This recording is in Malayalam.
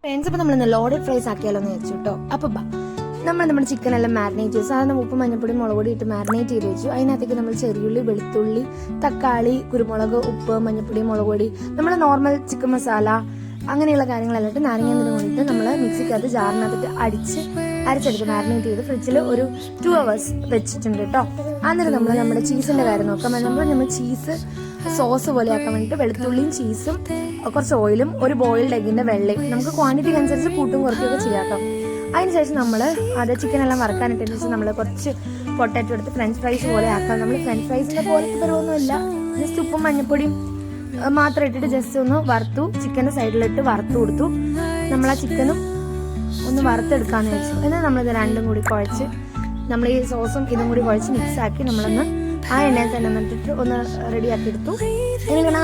ഫ്രണ്ട്സ്, അപ്പോൾ നമ്മളിന്ന് ലോഡഡ് ഫ്രൈസ് ആക്കിയാലോ എന്ന് വെച്ചു കേട്ടോ. അപ്പോൾ നമ്മുടെ ചിക്കൻ എല്ലാം മാരിനേറ്റ് ചെയ്തു. സാധാരണ ഉപ്പ് മഞ്ഞപ്പൊടി മുളക് പൊടി ഇട്ട് മാരിനേറ്റ് ചെയ്ത് വെച്ചു. അതിനകത്തേക്ക് നമ്മൾ ചെറിയുള്ളി, വെളുത്തുള്ളി, തക്കാളി, കുരുമുളക്, ഉപ്പ്, മഞ്ഞപ്പൊടി, മുളക് പൊടി, നമ്മുടെ നോർമൽ ചിക്കൻ മസാല അങ്ങനെയുള്ള കാര്യങ്ങളെല്ലാം ഇട്ട് നാരങ്ങ കൂടിയിട്ട് നമ്മൾ മിക്സിക്കകത്ത് ജാറിനകത്തിട്ട് അരച്ചെടുത്ത് മാരിനേറ്റ് ചെയ്ത് ഫ്രിഡ്ജിൽ ഒരു 2 hours വെച്ചിട്ടുണ്ട് കേട്ടോ. അന്നേരം നമ്മുടെ ചീസിന്റെ കാര്യം നോക്കാം. നമ്മൾ ചീസ് സോസ് പോലെ ആക്കാൻ വേണ്ടിയിട്ട് വെളുത്തുള്ളിയും ചീസും കുറച്ച് ഓയിലും ഒരു ബോയിൽഡ് എഗ്ഗിന്റെ വെള്ളയും നമുക്ക് ക്വാണ്ടിറ്റിക്ക് അനുസരിച്ച് കൂട്ടും കുറയ്ക്കുകയൊക്കെ ചെയ്യാം കേട്ടോ. അതിനുശേഷം നമ്മൾ അത് ചിക്കൻ എല്ലാം വറുക്കാനിട്ടതിന് ശേഷം നമ്മൾ കുറച്ച് പൊട്ടാറ്റോ എടുത്ത് ഫ്രഞ്ച് ഫ്രൈസ് പോലെ ആക്കാം. നമ്മൾ ഫ്രഞ്ച് ഫ്രൈസിന്റെ പോലത്തെ പരുവൊന്നുമില്ല, ജസ്റ്റ് ഉപ്പും മഞ്ഞപ്പൊടിയും മാത്രം ഇട്ടിട്ട് ജസ്റ്റ് ഒന്ന് വറുത്തു. ചിക്കൻ്റെ സൈഡിലിട്ട് വറുത്തു കൊടുത്തു. നമ്മൾ ആ ചിക്കനും ഒന്ന് വറുത്തെടുക്കാന്ന് വെച്ചു. എന്നാൽ നമ്മളിത് രണ്ടും കൂടി കുഴച്ച് നമ്മൾ ഈ സോസും ഇതും കൂടി കുഴച്ച് മിക്സ് ആക്കി നമ്മളൊന്ന് ആ എണ്ണയിൽ തന്നെ നട്ടിട്ട് ഒന്ന് റെഡിയാക്കി എടുത്തു. എങ്ങനെ